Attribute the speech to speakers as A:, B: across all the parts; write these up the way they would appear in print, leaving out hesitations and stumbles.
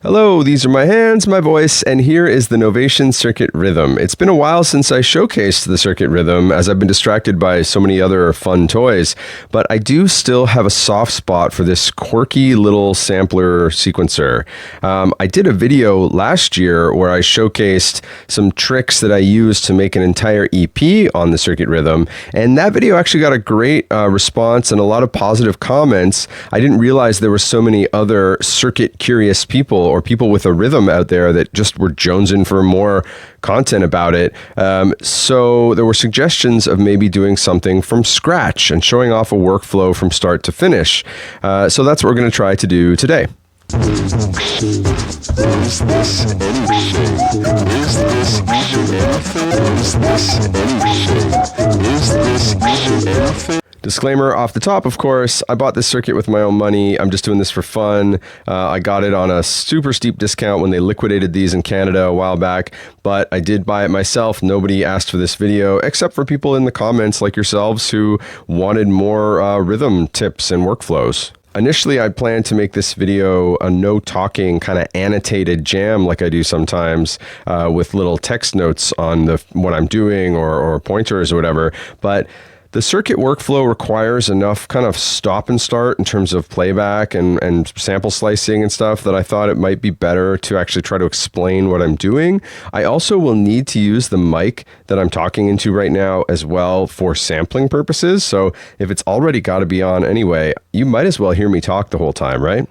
A: Hello, these are my hands, my voice, and here is the Novation Circuit Rhythm. It's been a while since I showcased the Circuit Rhythm as I've been distracted by so many other fun toys, but I do still have a soft spot for this quirky little sampler sequencer. I did a video last year where I showcased some tricks that I used to make an entire EP on the Circuit Rhythm, and that video actually got a great response and a lot of positive comments. I didn't realize there were so many other circuit curious people or people with a rhythm out there that just were jonesing for more content about it. So there were suggestions of maybe doing something from scratch and showing off a workflow from start to finish. So that's what we're going to try to do today. Disclaimer off the top, of course, I bought this circuit with my own money. I'm just doing this for fun. I got it on a super steep discount when they liquidated these in Canada a while back, but I did buy it myself. Nobody asked for this video except for people in the comments like yourselves who wanted more rhythm tips and workflows. Initially, I planned to make this video a no-talking kind of annotated jam like I do sometimes with little text notes on what I'm doing or pointers or whatever, but the circuit workflow requires enough kind of stop and start in terms of playback and sample slicing and stuff that I thought it might be better to actually try to explain what I'm doing. I also will need to use the mic that I'm talking into right now as well for sampling purposes. So if it's already got to be on anyway, you might as well hear me talk the whole time, right?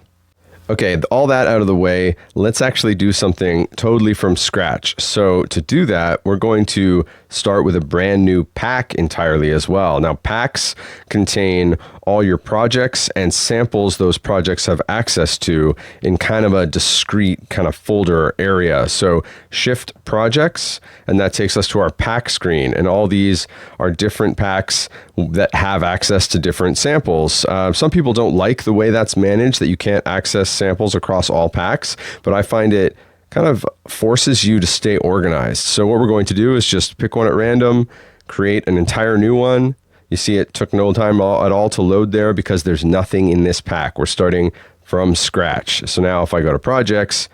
A: Okay, all that out of the way, let's actually do something totally from scratch. So to do that, we're going to start with a brand new pack entirely as well. Now, packs contain all your projects and samples those projects have access to in kind of a discrete kind of folder area. So shift projects, and that takes us to our pack screen. And all these are different packs that have access to different samples. Some people don't like the way that's managed, that you can't access samples across all packs, but I find it kind of forces you to stay organized. So what we're going to do is just pick one at random, create an entire new one. You see it took no time at all to load there because there's nothing in this pack. We're starting from scratch. So now if I go to projects,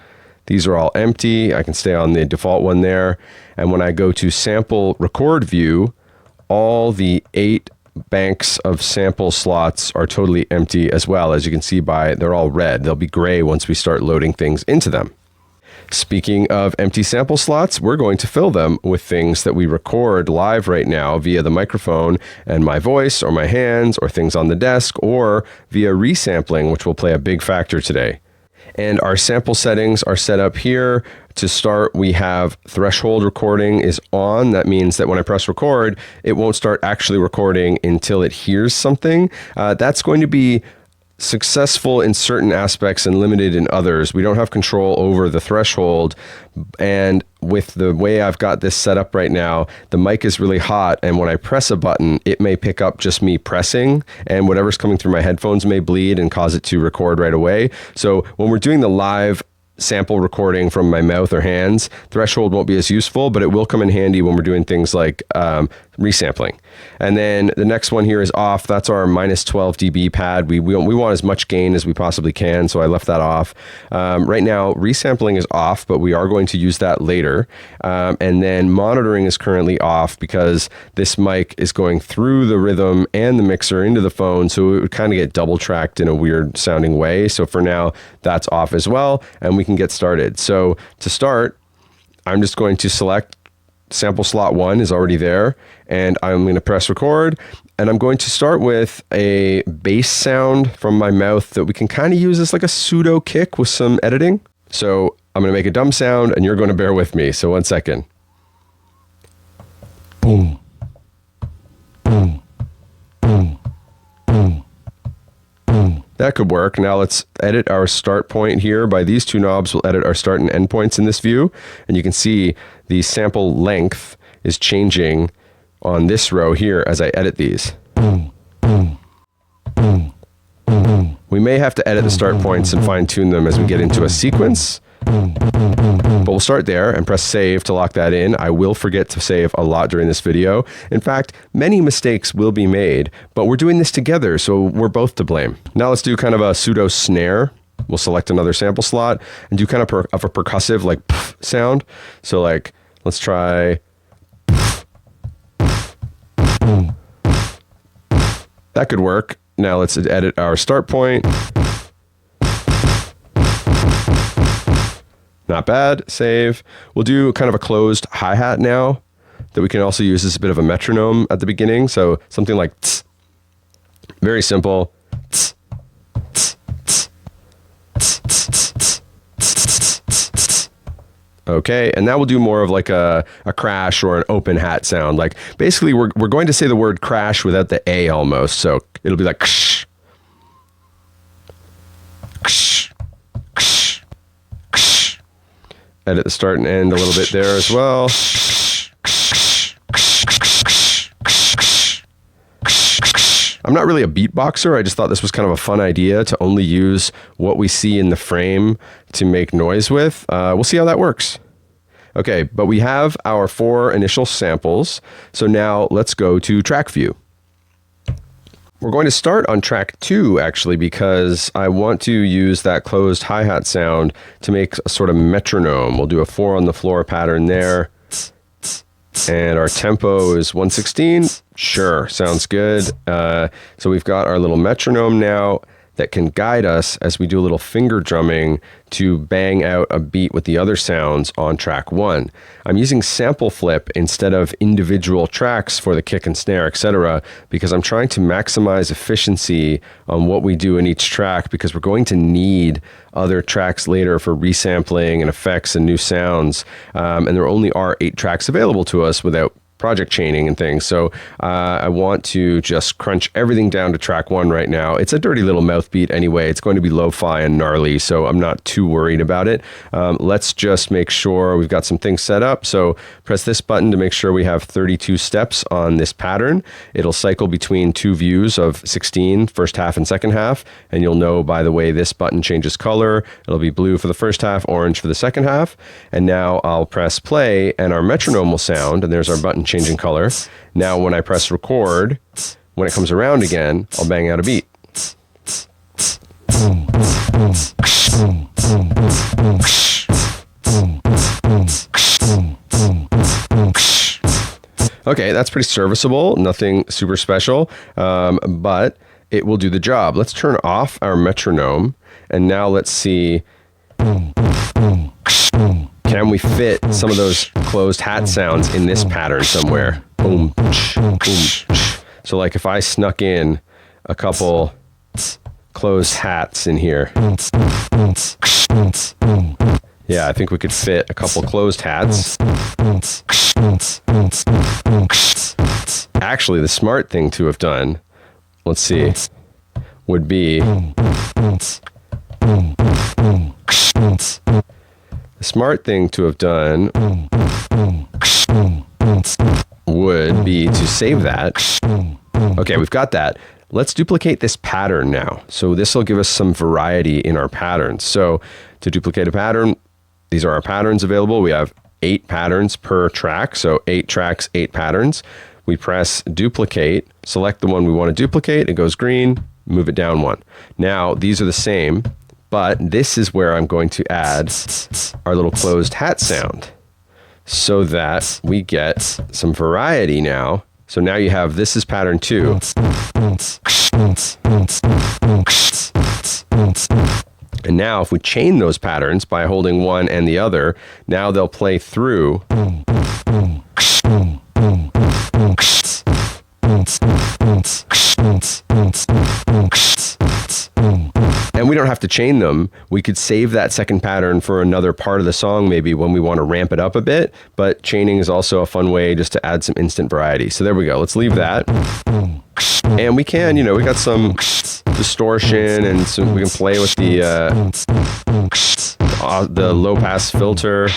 A: these are all empty. I can stay on the default one there. And when I go to sample record view, all the 8 banks of sample slots are totally empty as well. As you can see they're all red. They'll be gray once we start loading things into them. Speaking of empty sample slots, we're going to fill them with things that we record live right now via the microphone and my voice or my hands or things on the desk or via resampling, which will play a big factor today. And our sample settings are set up here. To start, we have threshold recording is on. That means that when I press record, it won't start actually recording until it hears something. That's going to be successful in certain aspects and limited in others. We don't have control over the threshold, and with the way I've got this set up right now, the mic is really hot, and when I press a button, it may pick up just me pressing, and whatever's coming through my headphones may bleed and cause it to record right away. So when we're doing the live sample recording from my mouth or hands, threshold won't be as useful, but it will come in handy when we're doing things like resampling. And then the next one here is off. That's our minus 12 dB pad. We want as much gain as we possibly can, so I left that off. Right now, resampling is off, but we are going to use that later. And then monitoring is currently off because this mic is going through the rhythm and the mixer into the phone, so it would kind of get double tracked in a weird sounding way. So for now, that's off as well, and we can get started. So to start, I'm just going to select sample slot 1 is already there, and I'm going to press record, and I'm going to start with a bass sound from my mouth that we can kind of use as like a pseudo kick with some editing. So I'm going to make a dumb sound, and you're going to bear with me. So 1 second. Boom. Boom. Boom. Boom. Boom. That could work. Now let's edit our start point here. By these 2 knobs, we'll edit our start and end points in this view. And you can see the sample length is changing on this row here as I edit these. Boom, boom, boom, boom. We may have to edit the start points and fine tune them as we get into a sequence. But we'll start there and press save to lock that in. I will forget to save a lot during this video. In fact, many mistakes will be made, but we're doing this together, so we're both to blame. Now let's do kind of a pseudo snare we'll select another sample slot and do kind of a percussive like sound. So like, let's try. That could work. Now let's edit our start point. Not bad. Save. We'll do kind of a closed hi-hat now that we can also use as a bit of a metronome at the beginning. So something like tss. Very simple. Tss, tss, tss, tss, tss, tss, tss, tss, tss. Okay, and now we'll do more of like a crash or an open hat sound. Like basically we're going to say the word crash without the A almost. So it'll be like ksh, ksh, ksh, ksh. Edit the start and end a little bit there as well. I'm not really a beatboxer. I just thought this was kind of a fun idea to only use what we see in the frame to make noise with. We'll see how that works. Okay, but we have our 4 initial samples. So now let's go to track view. We're going to start on track 2 actually, because I want to use that closed hi-hat sound to make a sort of metronome. We'll do a 4 on the floor pattern there. And our tempo is 116. Sure, sounds good. So we've got our little metronome now that can guide us as we do a little finger drumming to bang out a beat with the other sounds on track 1. I'm using sample flip instead of individual tracks for the kick and snare, etc., because I'm trying to maximize efficiency on what we do in each track, because we're going to need other tracks later for resampling and effects and new sounds. And there only are 8 tracks available to us without project chaining and things. So I want to just crunch everything down to track 1 right now. It's a dirty little mouth beat anyway. It's going to be lo-fi and gnarly, so I'm not too worried about it. Let's just make sure we've got some things set up. So press this button to make sure we have 32 steps on this pattern. It'll cycle between 2 views of 16, first half and second half. And you'll know by the way this button changes color. It'll be blue for the first half, orange for the second half. And now I'll press play and our metronome will sound, and there's our button changing color. Now when I press record, when it comes around again, I'll bang out a beat. Okay, that's pretty serviceable, nothing super special, but it will do the job. Let's turn off our metronome, and now let's see, can we fit some of those closed hat sounds in this pattern somewhere? Boom, boom. So like if I snuck in a couple closed hats in here. Yeah, I think we could fit a couple closed hats. Actually, the smart thing to have done, let's see, would be the smart thing to have done would be to save that. Okay, we've got that. Let's duplicate this pattern now. So this will give us some variety in our patterns. So to duplicate a pattern, these are our patterns available. We have 8 patterns per track. So 8 tracks, 8 patterns. We press duplicate, select the one we want to duplicate. It goes green, move it down 1. Now these are the same, but this is where I'm going to add our little closed hat sound so that we get some variety now. So now you have, this is pattern 2. And now if we chain those patterns by holding one and the other, now they'll play through. And we don't have to chain them. We could save that second pattern for another part of the song, maybe when we want to ramp it up a bit. But chaining is also a fun way just to add some instant variety. So there we go. Let's leave that. And we can, you know, we got some distortion, and some, we can play with the low pass filter.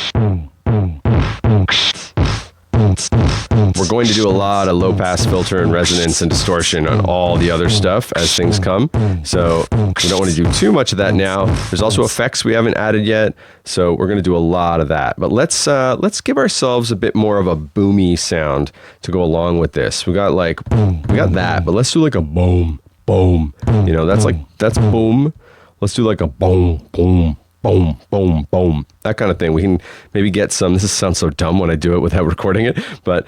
A: We're going to do a lot of low pass filter and resonance and distortion on all the other stuff as things come. So we don't want to do too much of that now. There's also effects we haven't added yet. So we're going to do a lot of that. But let's give ourselves a bit more of a boomy sound to go along with this. We got that, but let's do like a boom, boom. You know, that's boom. let's do like a boom, boom, boom, boom, boom, that kind of thing. We can maybe get some, this sounds so dumb when I do it without recording it, but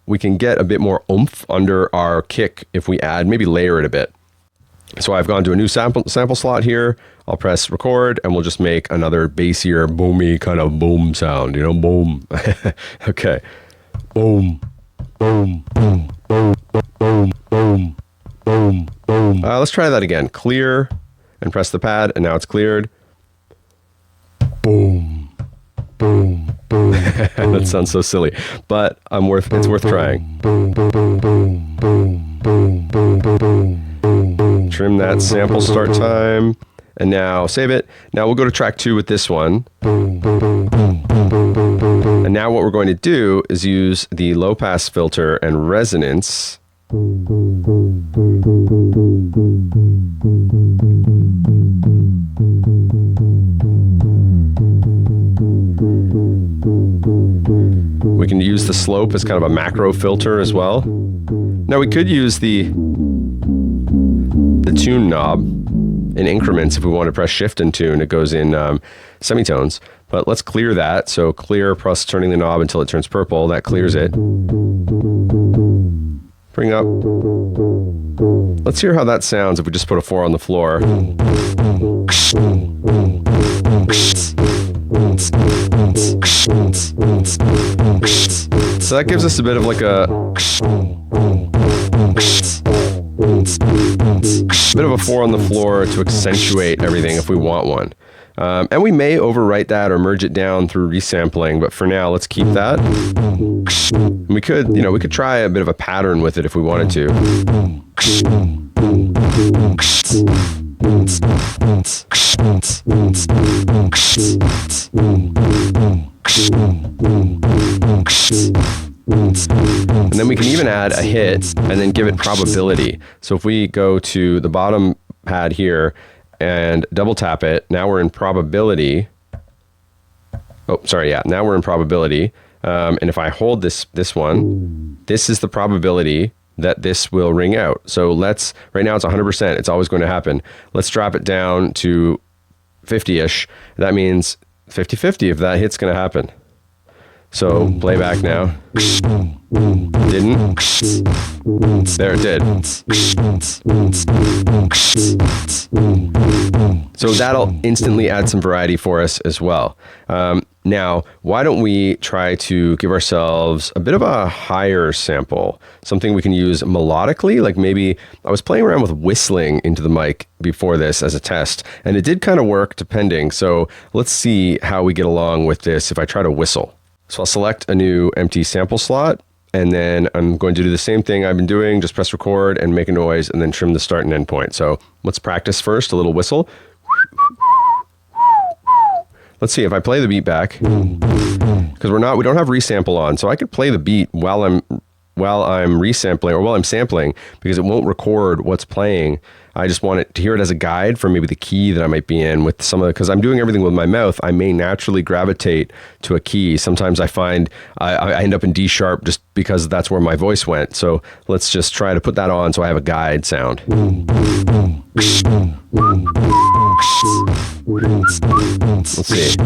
A: we can get a bit more oomph under our kick if we add, maybe layer it a bit. So I've gone to a new sample slot here. I'll press record and we'll just make another bassier, boomy kind of boom sound, you know, boom. Okay. Boom, boom, boom, boom, boom, boom, boom, boom. Let's try that again. Clear and press the pad and now it's cleared. Boom, boom, boom. That sounds so silly, but it's worth trying. Boom, boom, boom, boom, boom, boom, boom, boom. Trim that sample start time, and now save it. Now we'll go to track 2 with this one. And now what we're going to do is use the low pass filter and resonance. We can use the slope as kind of a macro filter as well. Now we could use the tune knob in increments. If we want to press shift and tune, it goes in semitones, but let's clear that. So clear plus turning the knob until it turns purple, that clears it. Bring up. Let's hear how that sounds if we just put a 4 on the floor. So that gives us a bit of like a bit of a 4 on the floor to accentuate everything if we want one. And we may overwrite that or merge it down through resampling, but for now, let's keep that. We could try a bit of a pattern with it if we wanted to. And then we can even add a hit and then give it probability. So if we go to the bottom pad here and double tap it, now we're in probability. Oh, sorry, yeah, now we're in probability. And if I hold this one, this is the probability that this will ring out. So right now it's 100%, it's always going to happen. Let's drop it down to 50-ish. That means 50-50 if that hit's going to happen. So playback now. Didn't. There it did. So that'll instantly add some variety for us as well. Now, why don't we try to give ourselves a bit of a higher sample, something we can use melodically, like maybe I was playing around with whistling into the mic before this as a test, and it did kind of work depending. So let's see how we get along with this if I try to whistle. So I'll select a new empty sample slot, and then I'm going to do the same thing I've been doing, just press record and make a noise and then trim the start and end point. So let's practice first, a little whistle. Let's see if I play the beat back, because we don't have resample on, so I could play the beat while I'm resampling or while I'm sampling, because it won't record what's playing. I just want it to hear it as a guide for maybe the key that I might be in with because I'm doing everything with my mouth, I may naturally gravitate to a key. Sometimes I find I end up in D sharp just because that's where my voice went. So let's just try to put that on so I have a guide sound. Let's see.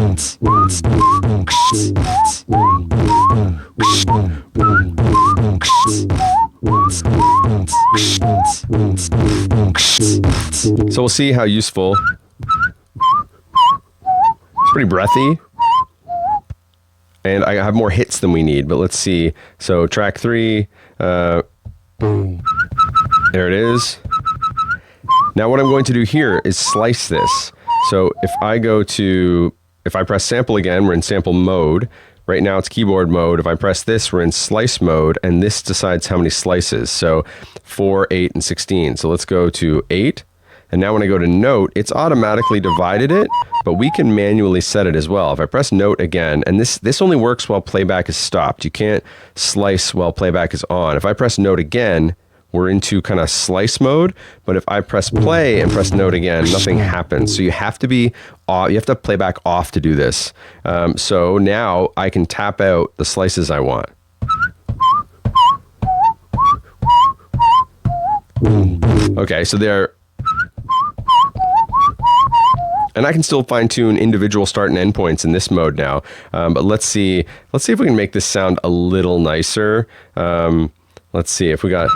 A: So we'll see how useful. It's pretty breathy. And I have more hits than we need, but let's see. So track 3, there it is. Now what I'm going to do here is slice this. So if I press sample again, we're in sample mode. Right now it's keyboard mode. If I press this, we're in slice mode, and this decides how many slices. So 4, 8, and 16. So let's go to 8. And now when I go to note, it's automatically divided it, but we can manually set it as well. If I press note again, and this only works while playback is stopped. You can't slice while playback is on. If I press note again, we're into kind of slice mode, but if I press play and press note again, nothing happens. So you have to have playback off to do this. So now I can tap out the slices I want. Okay, so And I can still fine tune individual start and end points in this mode now. But let's see if we can make this sound a little nicer. Let's see if we got...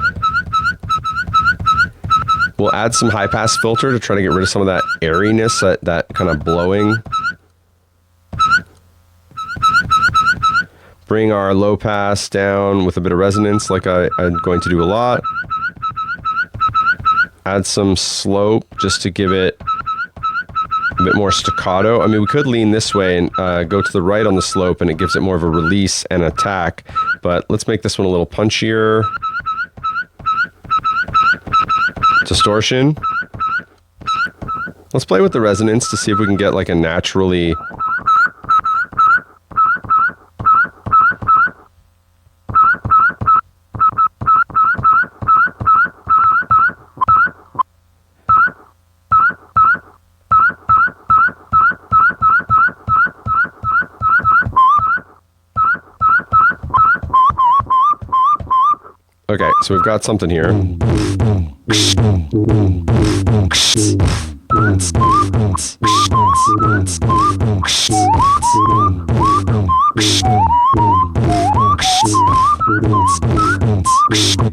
A: We'll add some high pass filter to try to get rid of some of that airiness, that kind of blowing. Bring our low pass down with a bit of resonance like I'm going to do a lot. Add some slope just to give it a bit more staccato. I mean, we could lean this way and go to the right on the slope and it gives it more of a release and attack. But let's make this one a little punchier. Distortion. Let's play with the resonance to see if we can get like a naturally... Okay, so we've got something here.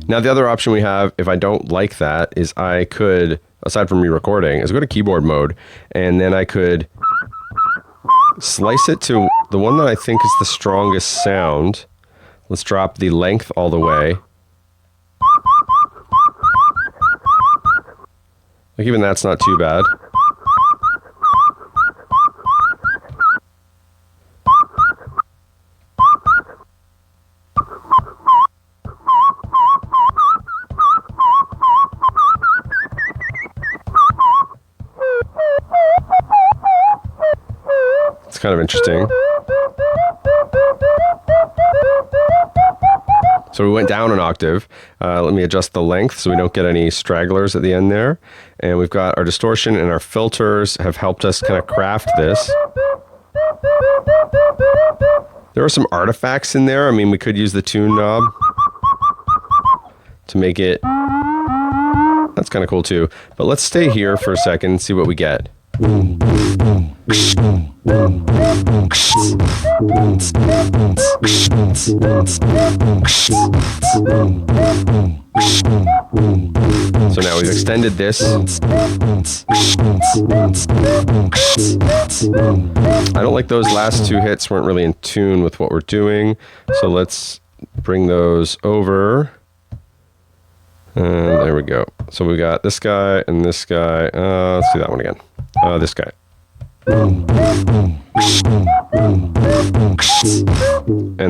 A: Now the other option we have, if I don't like that, is I could, aside from re-recording, is go to keyboard mode, and then I could slice it to the one that I think is the strongest sound. Let's drop the length all the way. Like even that's not too bad. It's kind of interesting. So we went down an octave. Let me adjust the length so we don't get any stragglers at the end there. And we've got our distortion and our filters have helped us kind of craft this. There are some artifacts in there. I mean, we could use the tune knob to make it... That's kind of cool too. But let's stay here for a second and see what we get. So now we've extended this. I don't like those last two hits, weren't really in tune with what we're doing. So let's bring those over. And there we go. So we got this guy and this guy. Let's do that one again. This guy. And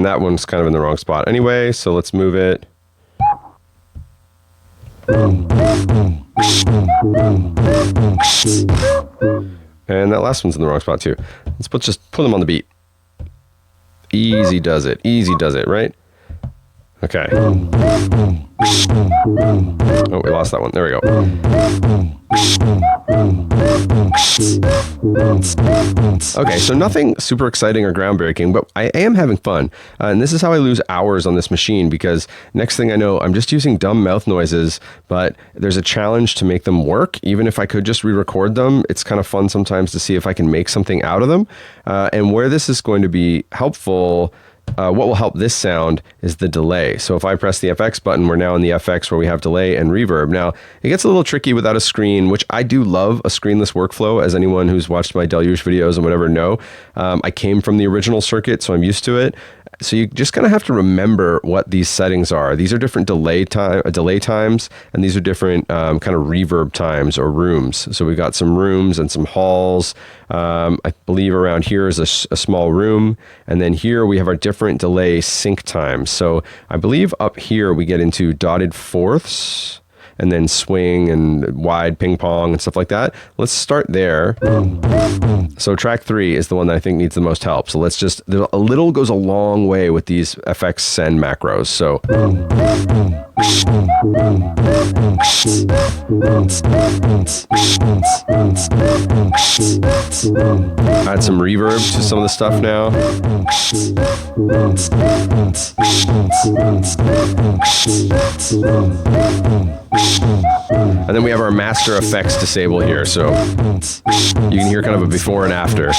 A: that one's kind of in the wrong spot anyway, so let's move it. And that last one's in the wrong spot too. Let's just put them on the beat. Easy does it, right? Okay. Oh, we lost that one. There we go. Okay, so nothing super exciting or groundbreaking, but I am having fun. And this is how I lose hours on this machine, because next thing I know, I'm just using dumb mouth noises, but there's a challenge to make them work. Even if I could just re-record them, it's kind of fun sometimes to see if I can make something out of them. And where this is going to be helpful... what will help this sound is the delay. So if I press the FX button, we're now in the FX where we have delay and reverb. Now, it gets a little tricky without a screen, which I do love a screenless workflow, as anyone who's watched my Deluge videos and whatever know. I came from the original circuit, so I'm used to it. So you just kind of have to remember what these settings are. These are different delay times, and these are different kind of reverb times or rooms. So we've got some rooms and some halls. I believe around here is a small room, and then here we have our different delay sync times. So I believe up here we get into dotted fourths, and then swing and wide ping pong and stuff like that. Let's start there. So track 3 is the one that I think needs the most help. So let's just, a little goes a long way with these FX send macros. So add some reverb to some of the stuff now. And then we have our master effects disable here, so you can hear kind of a before and after.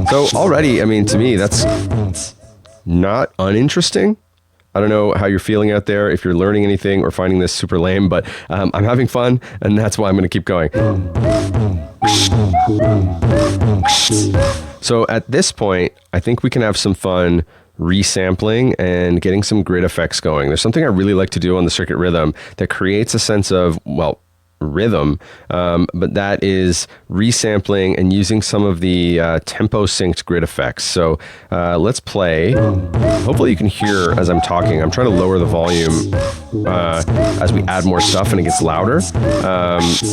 A: So already, I mean, to me, that's not uninteresting. I don't know how you're feeling out there, if you're learning anything or finding this super lame, but I'm having fun, and that's why I'm going to keep going. So at this point, I think we can have some fun resampling and getting some grid effects going. There's something I really like to do on the Circuit Rhythm that creates a sense of, well, rhythm, but that is resampling and using some of the tempo synced grid effects. So let's play. Hopefully you can hear as I'm talking. I'm trying to lower the volume as we add more stuff and it gets louder.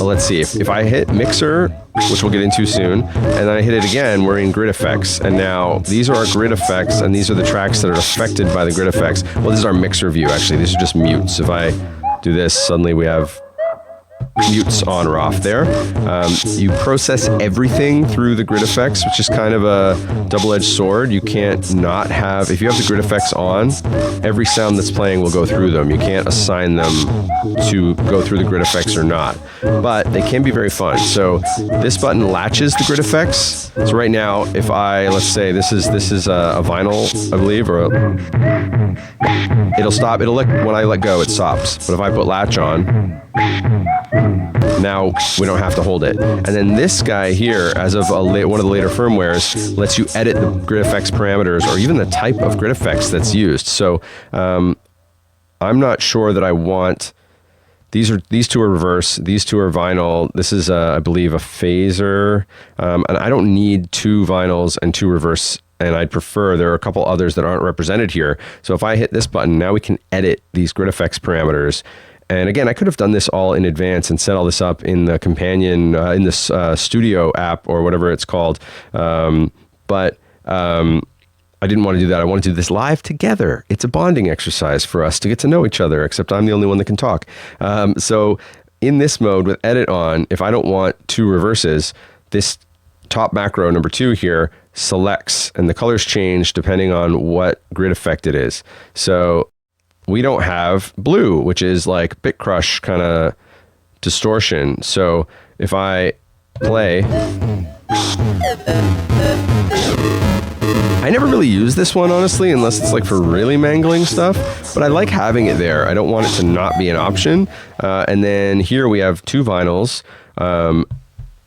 A: Let's see, if I hit mixer, which we'll get into soon, and then I hit it again, we're in grid effects, and now these are our grid effects, and these are the tracks that are affected by the grid effects. Well, this is our mixer view, actually. These are just mutes. If I do this, suddenly we have mutes on or off there. You process everything through the grid effects, which is kind of a double-edged sword. You can't not have, if you have the grid effects on, every sound that's playing will go through them. You can't assign them to go through the grid effects or not, but they can be very fun. So this button latches the grid effects. So right now, if I, let's say this is a vinyl, I believe, or it'll stop. When I let go, it stops. But if I put latch on, now we don't have to hold it. And then this guy here, as of one of the later firmwares, lets you edit the grid effects parameters or even the type of grid effects that's used. So I'm not sure that I want, these two are reverse, these two are vinyl. This is, I believe, a phaser. And I don't need two vinyls and two reverse, and I'd prefer, there are a couple others that aren't represented here. So if I hit this button, now we can edit these grid effects parameters. And again, I could have done this all in advance and set all this up in the companion, in this studio app or whatever it's called. But I didn't want to do that. I want to do this live together. It's a bonding exercise for us to get to know each other, except I'm the only one that can talk. So in this mode with edit on, if I don't want two reverses, this top macro number 2 here selects, and the colors change depending on what grid effect it is. So we don't have blue, which is like bit crush kind of distortion. So if I play, I never really use this one, honestly, unless it's like for really mangling stuff, but I like having it there. I don't want it to not be an option. And then here we have 2 vinyls,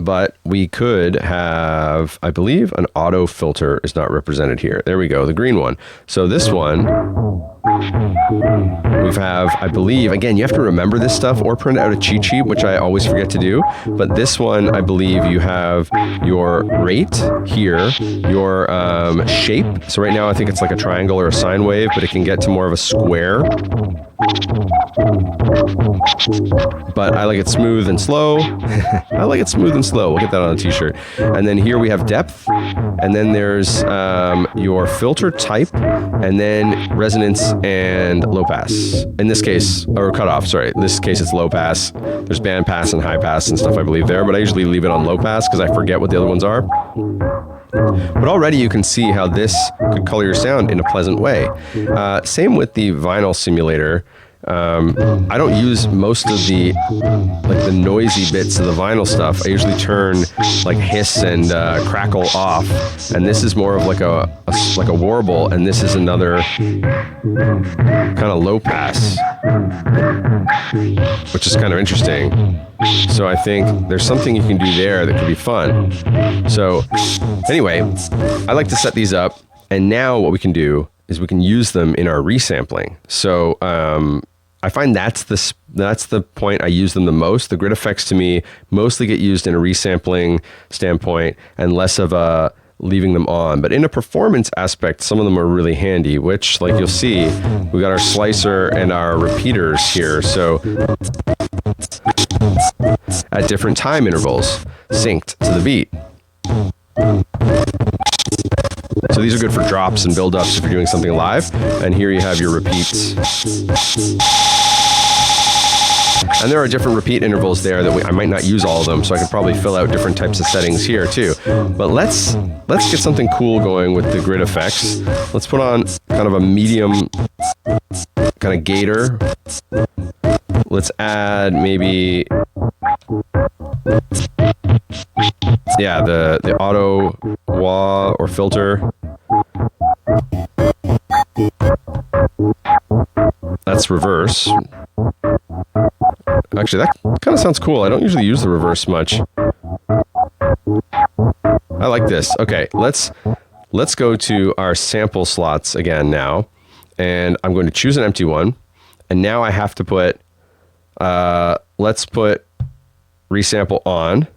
A: but we could have, I believe, an auto filter is not represented here. There we go, the green one. So this one, we have, I believe, again, you have to remember this stuff or print out a cheat sheet, which I always forget to do. But this one, I believe you have your rate here, your shape. So right now I think it's like a triangle or a sine wave, but it can get to more of a square. But I like it smooth and slow. I like it smooth and slow. We'll get that on a t-shirt. And then here we have depth. And then there's your filter type. And then resonance and low pass. In this case, or cutoff, sorry. In this case, it's low pass. There's band pass and high pass and stuff, I believe, there. But I usually leave it on low pass because I forget what the other ones are. But already you can see how this could color your sound in a pleasant way. Same with the vinyl simulator. I don't use most of the noisy bits of the vinyl stuff. I usually turn like hiss and crackle off, and this is more of like a warble, and this is another kind of low pass, which is kind of interesting. So I think there's something you can do there that could be fun. So anyway, I like to set these up, and now what we can do is we can use them in our resampling. So I find that's the point I use them the most. The grid effects to me mostly get used in a resampling standpoint and less of a leaving them on. But in a performance aspect, some of them are really handy, which, like you'll see, we got our slicer and our repeaters here. So at different time intervals, synced to the beat. So these are good for drops and build-ups if you're doing something live. And here you have your repeats. And there are different repeat intervals there that I might not use all of them, so I could probably fill out different types of settings here too. But let's get something cool going with the grid effects. Let's put on kind of a medium kind of gator. Let's add maybe, yeah, the auto wah or filter. That's reverse. Actually, that kind of sounds cool. I don't usually use the reverse much. I like this. Okay, let's go to our sample slots again now. And I'm going to choose an empty one. And now I have to put, let's put resample on.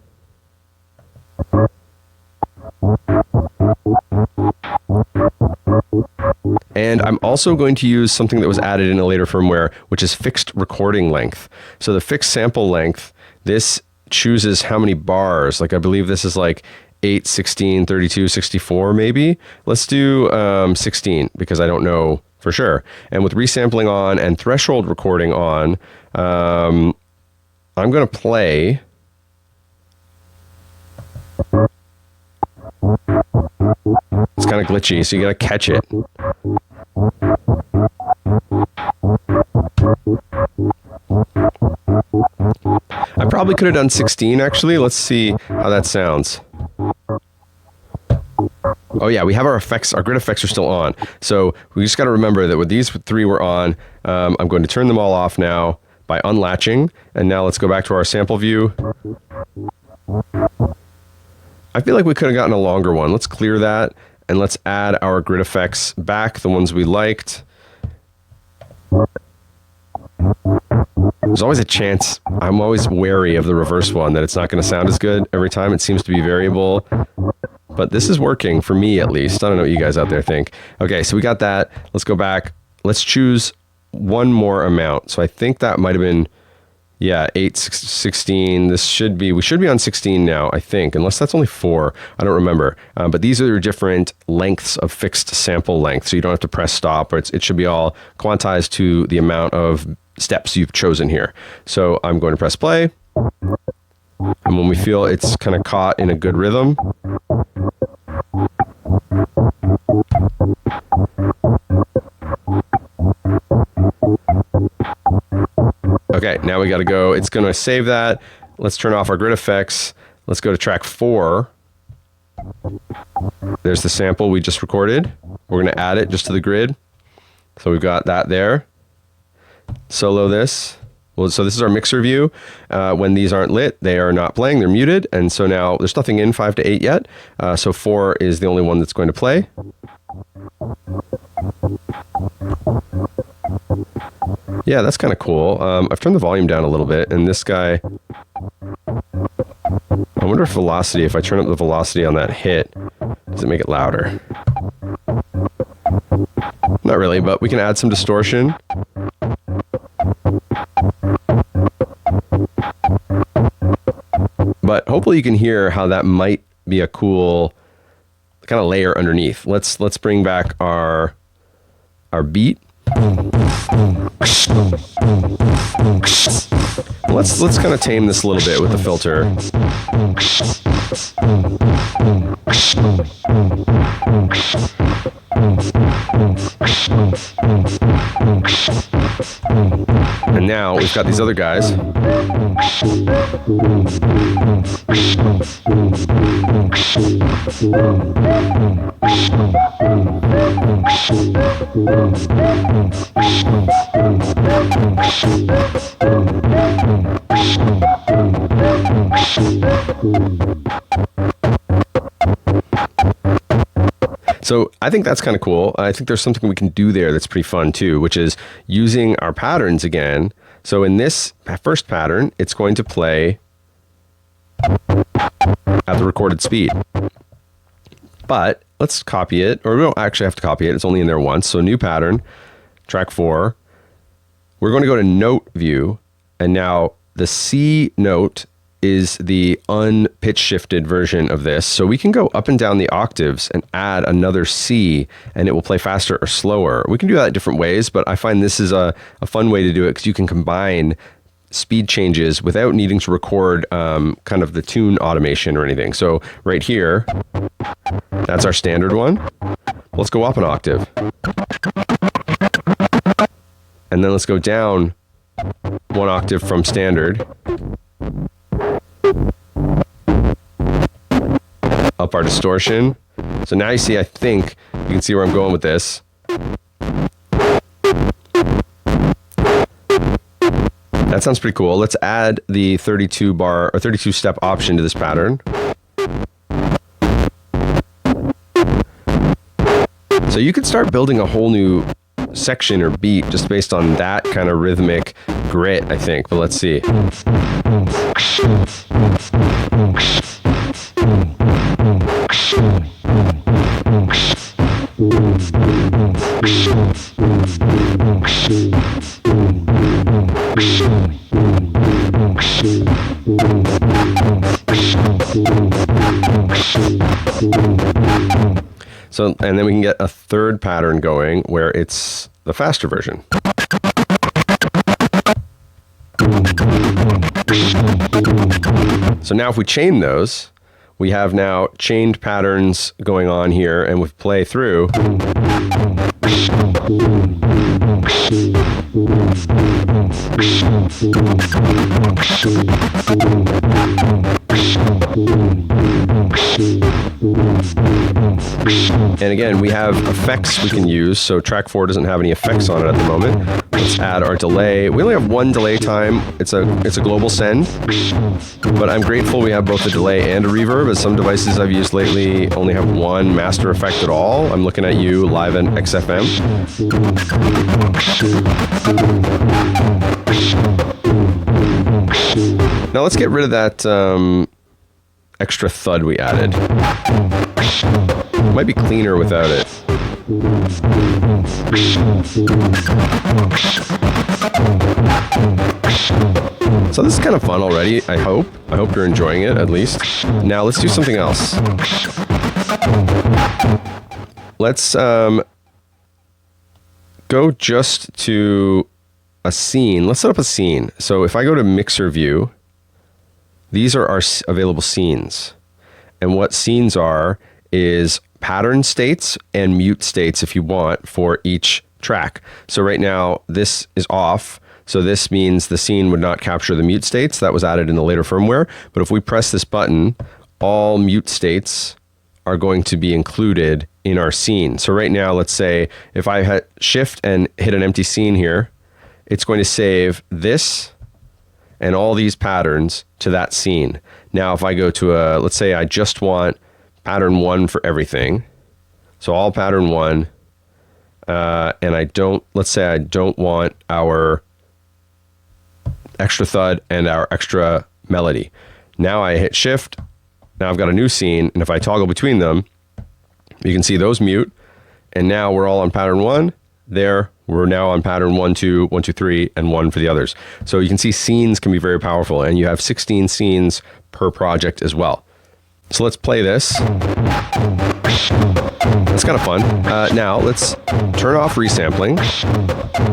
A: And I'm also going to use something that was added in a later firmware, which is fixed recording length. So the fixed sample length, this chooses how many bars. Like I believe this is like 8, 16, 32, 64 maybe. Let's do 16 because I don't know for sure. And with resampling on and threshold recording on, I'm going to play. It's kind of glitchy, so you got to catch it. I probably could have done 16 actually. Let's see how that sounds. Oh yeah, we have our effects, our grid effects are still on. So we just got to remember that when these three were on, I'm going to turn them all off now by unlatching. And now let's go back to our sample view. I feel like we could have gotten a longer one. Let's clear that and let's add our grid effects back, the ones we liked. There's always a chance, I'm always wary of the reverse one, that it's not going to sound as good every time. It seems to be variable. But this is working, for me at least. I don't know what you guys out there think. Okay, so we got that. Let's go back. Let's choose one more amount. So I think that might have been, yeah, 8, 16. This should be, we should be on 16 now, I think, unless that's only 4. I don't remember. But these are different lengths of fixed sample length, so you don't have to press stop. Or it should be all quantized to the amount of steps you've chosen here. So I'm going to press play. And when we feel it's kind of caught in a good rhythm, okay, now we got to go. It's going to save that. Let's turn off our grid effects. Let's go to track 4. There's the sample we just recorded. We're going to add it just to the grid. So we've got that there. Solo this. Well, so this is our mixer view. When these aren't lit, they are not playing, they're muted. And so now there's nothing in 5 to 8 yet. So 4 is the only one that's going to play. Yeah, that's kind of cool. I've turned the volume down a little bit, and this guy, I wonder if velocity, if I turn up the velocity on that hit, does it make it louder? Not really, but we can add some distortion. But hopefully you can hear how that might be a cool kind of layer underneath. Let's bring back our beat. Let's kind of tame this a little bit with the filter. And now we've got these other guys. So I think that's kind of cool. I think there's something we can do there that's pretty fun too, which is using our patterns again. So in this first pattern, it's going to play at the recorded speed. But let's copy it, or we don't actually have to copy it. It's only in there once. So new pattern, track 4. We're going to go to note view, and now the C note is the unpitch shifted version of this. So we can go up and down the octaves and add another C, and it will play faster or slower. We can do that different ways, but I find this is a fun way to do it because you can combine speed changes without needing to record kind of the tune automation or anything. So right here, that's our standard one. Let's go up an octave. And then let's go down 1 octave from standard. Up our distortion. So now you see, I think, you can see where I'm going with this. That sounds pretty cool. Let's add the 32 bar or 32 step option to this pattern. So you could start building a whole new section or beat just based on that kind of rhythmic grit, I think. But let's see. So, and then we can get a third pattern going where it's the faster version. So now if we chain those, we have now chained patterns going on here, and with play through. And again, we have effects we can use. So track 4 doesn't have any effects on it at the moment. Let's add our delay. We only have 1 delay time. It's a global send, but I'm grateful we have both a delay and a reverb, as some devices I've used lately only have 1 master effect at all. I'm looking at you live in XFM. Now let's get rid of that extra thud we added. Might be cleaner without it. So this is kind of fun already, I hope. I hope you're enjoying it, at least. Now let's do something else. Let's go just to a scene. Let's set up a scene. So if I go to mixer view, these are our available scenes. And what scenes are is pattern states and mute states, if you want, for each track. So right now, this is off. So this means the scene would not capture the mute states. That was added in the later firmware. But if we press this button, all mute states are going to be included in our scene. So right now, let's say if I hit shift and hit an empty scene here, it's going to save this and all these patterns to that scene. Now, if I go to let's say I just want pattern 1 for everything. So all pattern 1, and let's say I don't want our extra thud and our extra melody. Now I hit shift, now I've got a new scene, and if I toggle between them, you can see those mute, and now we're all on pattern 1, there, we're now on pattern 1, 2, 1, 2, 3, and 1 for the others. So you can see scenes can be very powerful, and you have 16 scenes per project as well. So let's play this. It's kind of fun. Now let's turn off resampling,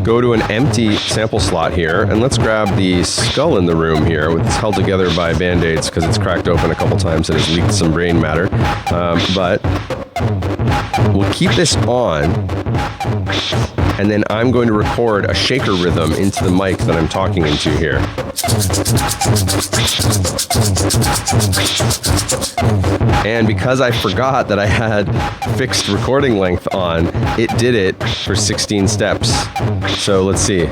A: go to an empty sample slot here, and let's grab the skull in the room here. It's held together by band-aids because it's cracked open a couple times and has leaked some brain matter. But we'll keep this on, and then I'm going to record a shaker rhythm into the mic that I'm talking into here. And because I forgot that I had fixed recording length on, it did it for 16 steps. So let's see.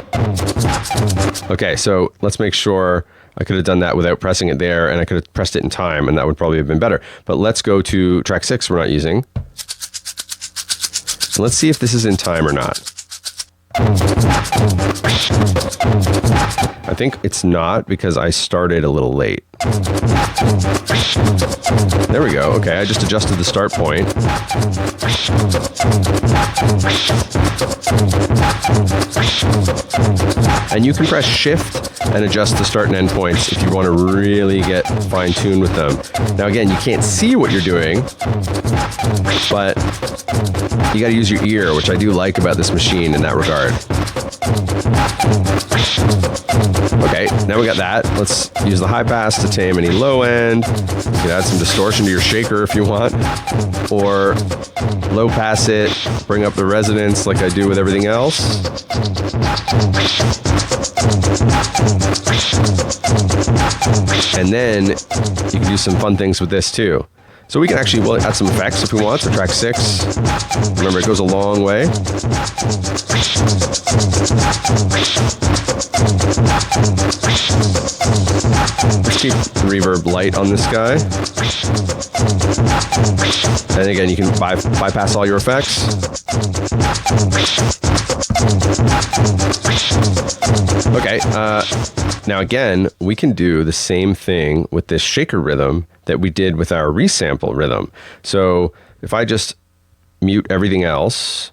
A: Okay, so let's make sure. I could have done that without pressing it there, and I could have pressed it in time, and that would probably have been better. But let's go to track 6 we're not using. And let's see if this is in time or not. I think it's not because I started a little late. There we go. Okay, I just adjusted the start point. And you can press shift and adjust the start and end points if you want to really get fine-tuned with them. Now again, you can't see what you're doing, but you got to use your ear, which I do like about this machine in that regard. start. Okay, now we got that. Let's use the high pass to tame any low end. You can add some distortion to your shaker if you want, or low pass it, bring up the resonance like I do with everything else. And then you can do some fun things with this too. So we can actually add some effects if we want. So track 6, remember it goes a long way. Let's keep the reverb light on this guy. And again, you can bypass all your effects. Okay, now again, we can do the same thing with this shaker rhythm that we did with our resample rhythm. So if I just mute everything else,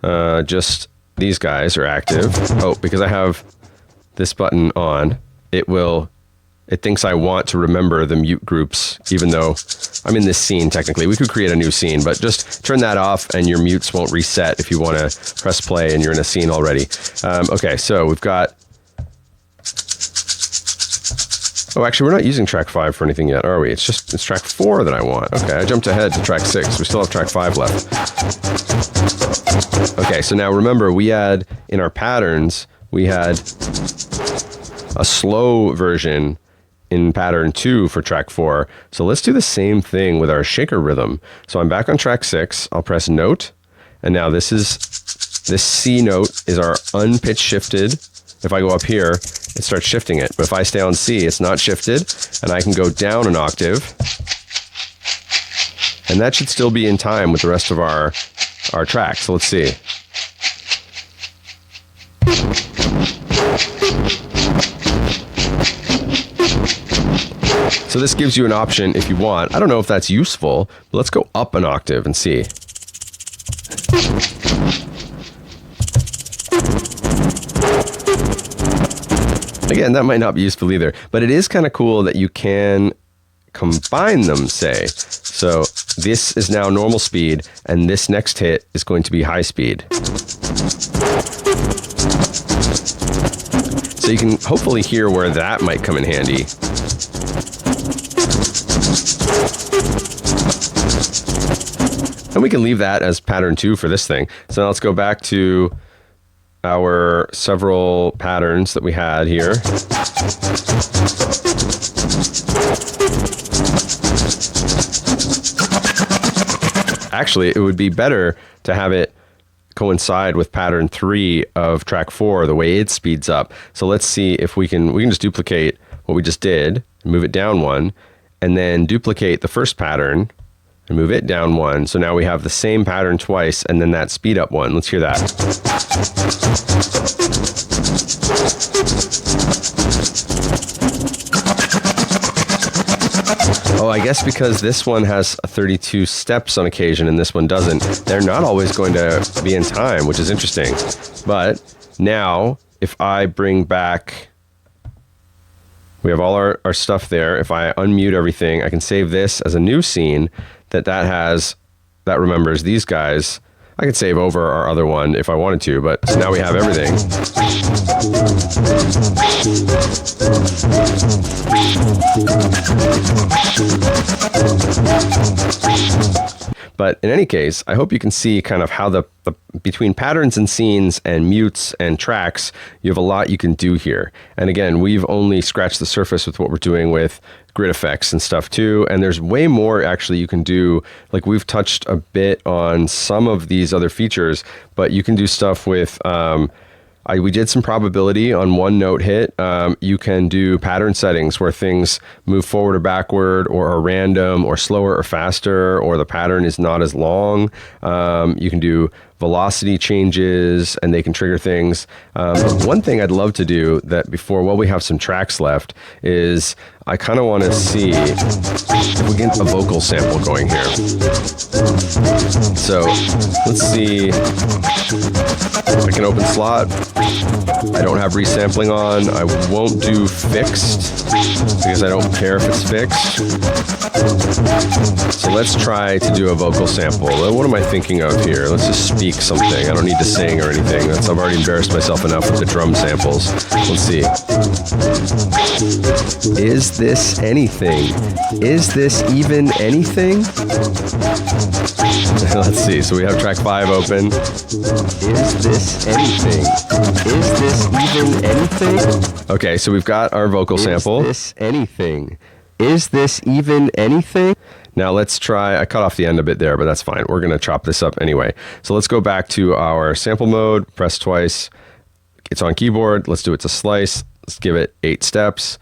A: just these guys are active. Oh, because I have this button on, it thinks I want to remember the mute groups, even though I'm in this scene technically. We could create a new scene, but just turn that off and your mutes won't reset if you want to press play and you're in a scene already. Okay, so we've got... Oh, actually, we're not using track 5 for anything yet, are we? It's track 4 that I want. Okay, I jumped ahead to track 6. We still have track 5 left. Okay, so now remember, we had, in our patterns, we had a slow version in pattern 2 for track 4. So let's do the same thing with our shaker rhythm. So I'm back on track 6. I'll press note. And now this C note is our unpitch shifted. If I go up here, it starts shifting it. But if I stay on C, it's not shifted. And I can go down an octave. And that should still be in time with the rest of our track. So let's see. So this gives you an option if you want. I don't know if that's useful, but let's go up an octave and see. Again, that might not be useful either, but it is kind of cool that you can combine them, say. So this is now normal speed, and this next hit is going to be high speed. So you can hopefully hear where that might come in handy. And we can leave that as pattern 2 for this thing. So now let's go back to our several patterns that we had here. Actually, it would be better to have it coincide with pattern 3 of track 4, the way it speeds up. So let's see if we can just duplicate what we just did, move it down 1, and then duplicate the first pattern and move it down 1. So now we have the same pattern twice, and then that speed up 1. Let's hear that. Oh, I guess because this one has 32 steps on occasion and this one doesn't, they're not always going to be in time, which is interesting. But now, if I bring back... We have all our stuff there. If I unmute everything, I can save this as a new scene that remembers these guys. I could save over our other one if I wanted to, but so now we have everything. But in any case, I hope you can see kind of how the between patterns and scenes and mutes and tracks, you have a lot you can do here. And again, we've only scratched the surface with what we're doing with grid effects and stuff too. And there's way more actually you can do. Like we've touched a bit on some of these other features, but you can do stuff with, we did some probability on one note hit. You can do pattern settings where things move forward or backward or are random or slower or faster, or the pattern is not as long. You can do velocity changes and they can trigger things. But one thing I'd love to do that while we have some tracks left is I kind of want to see if we get a vocal sample going here. So let's see if I can open slot. I don't have resampling on. I won't do fixed because I don't care if it's fixed. So let's try to do a vocal sample. What am I thinking of here? Let's just speed speak something. I don't need to sing or anything. I've already embarrassed myself enough with the drum samples. Let's see. Is this anything? Is this even anything? Let's see. So we have track 5 open. Is this anything? Is this even anything? Okay, so we've got our vocal sample. Is this anything? Is this even anything? Now let's try, I cut off the end a bit there, but that's fine. We're going to chop this up anyway. So let's go back to our sample mode, press twice. It's on keyboard. Let's do it to slice. Let's give it 8 steps.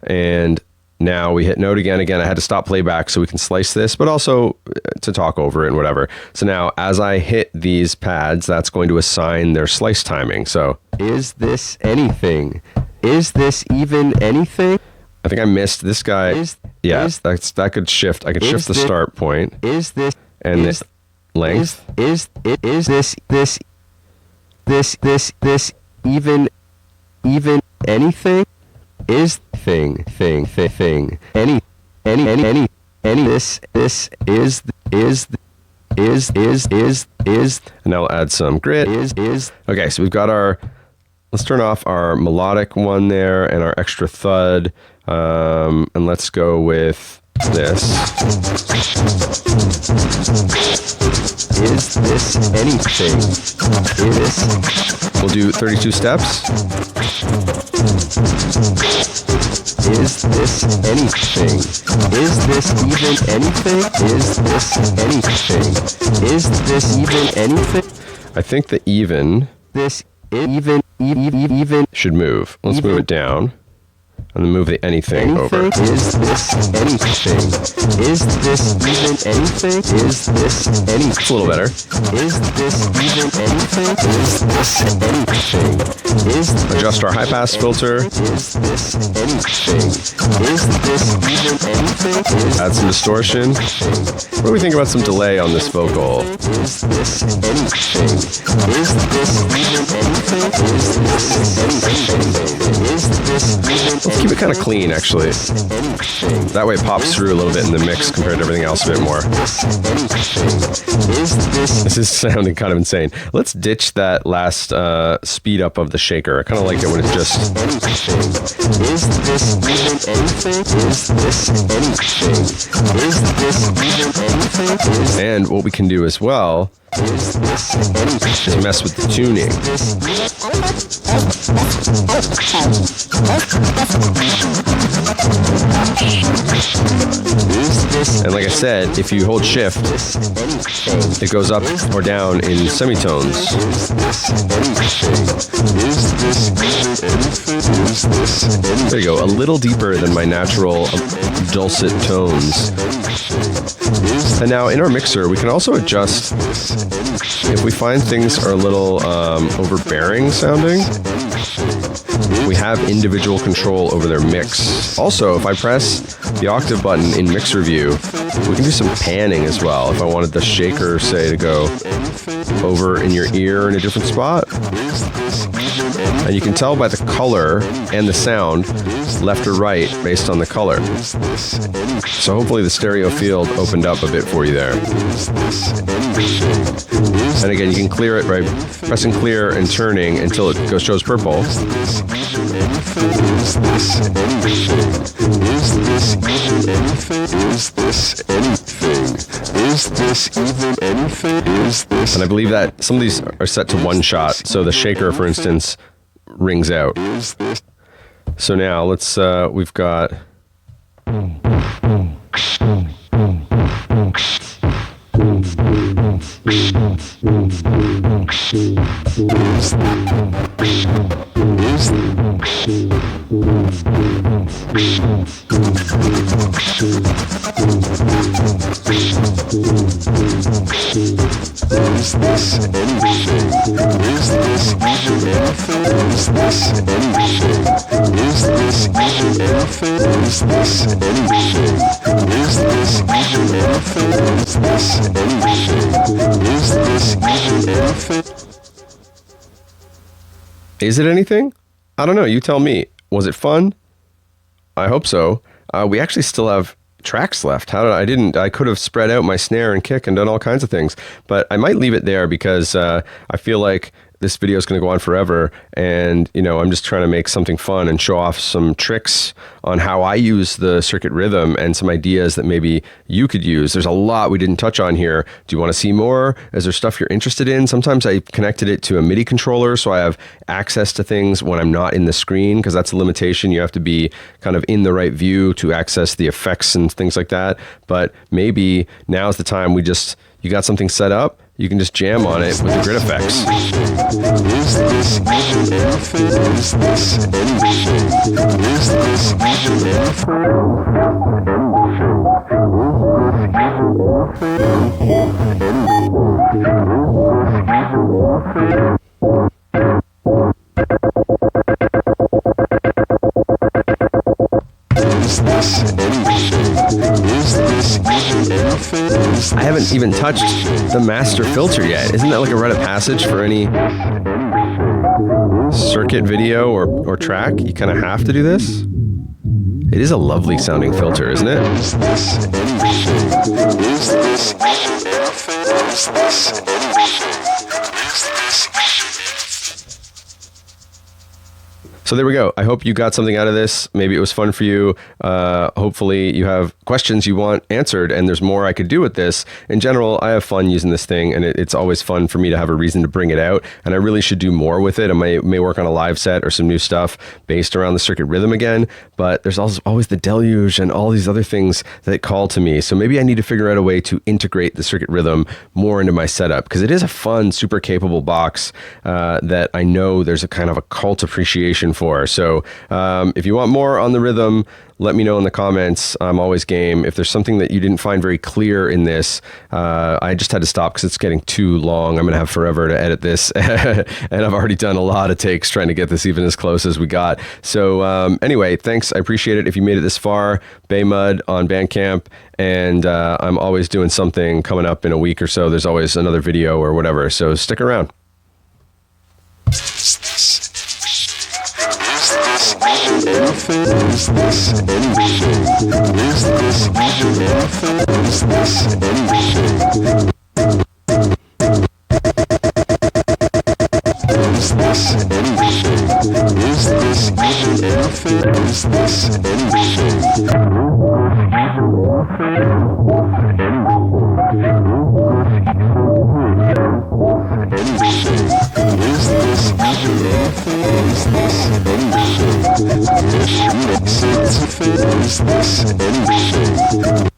A: And now we hit note again. Again, I had to stop playback so we can slice this, but also to talk over it and whatever. So now as I hit these pads, that's going to assign their slice timing. So is this anything? Is this even anything? I think I missed this guy. That could shift. I could shift the start point. Is this and this length? Is this even anything? Is thing any this is and now we'll add some grit. Okay, so we've got our, let's turn off our melodic one there and our extra thud. And let's go with this. Is this anything? We'll do 32 steps. Is this anything? Is this even anything? Is this anything? Is this even anything? I think the even should move. Let's move it down. And then move the anything over. Is this anything? Is this even anything? Is this anything? It's a little better. Is this even anything? Is this anything? Adjust our high pass filter. Is this anything? Is this even anything? Add some distortion. What do we think about some delay on this vocal? Is this anything? Is this even anything? Is this anything? Is this even anything? Keep it kind of clean, actually. That way it pops through a little bit in the mix compared to everything else a bit more. This is sounding kind of insane. Let's ditch that last speed up of the shaker. I kind of like it when it's just... Is this even anything? Is this anything? Is this even anything? And what we can do as well is mess with the tuning. And like I said, if you hold shift, it goes up or down in semitones. There you go, a little deeper than my natural dulcet tones. And now in our mixer, we can also adjust if we find things are a little overbearing sounding. We have individual control over their mix. Also, if I press the octave button in mixer view, we can do some panning as well. If I wanted the shaker, say, to go over in your ear in a different spot. And you can tell by the color and the sound, left or right, based on the color. So hopefully the stereo field opened up a bit for you there. And again, you can clear it by pressing clear and turning until it shows purple. And I believe that some of these are set to one shot. So the shaker, for instance, rings out. So now let's, we've got... Is it anything? I don't know. You tell me. Was it fun? I hope so. We actually still have tracks left. I could have spread out my snare and kick and done all kinds of things, but I might leave it there because I feel like this video is going to go on forever, and I'm just trying to make something fun and show off some tricks on how I use the Circuit Rhythm and some ideas that maybe you could use. There's a lot we didn't touch on here. Do you want to see more? Is there stuff you're interested in? Sometimes I connected it to a MIDI controller, so I have access to things when I'm not in the screen, because that's a limitation. You have to be kind of in the right view to access the effects and things like that. But maybe now's the time you got something set up, you can just jam on it with the grid effects. I haven't even touched the master filter yet. Isn't that like a rite of passage for any circuit video or track? You kind of have to do this. It is a lovely sounding filter, isn't it? So there we go. I hope you got something out of this. Maybe it was fun for you. Hopefully you have questions you want answered, and there's more I could do with this. In general, I have fun using this thing, and it's always fun for me to have a reason to bring it out, and I really should do more with it. I may work on a live set or some new stuff based around the Circuit Rhythm again, but there's also always the Deluge and all these other things that call to me. So maybe I need to figure out a way to integrate the Circuit Rhythm more into my setup, because it is a fun, super capable box that I know there's a kind of a cult appreciation for. So if you want more on the Rhythm, let me know in the comments. I'm always game. If there's something that you didn't find very clear in this, I just had to stop because it's getting too long. I'm going to have forever to edit this. And I've already done a lot of takes trying to get this even as close as we got. So anyway, thanks. I appreciate it. If you made it this far, Baymud on Bandcamp. And I'm always doing something coming up in a week or so. There's always another video or whatever. So stick around. Is this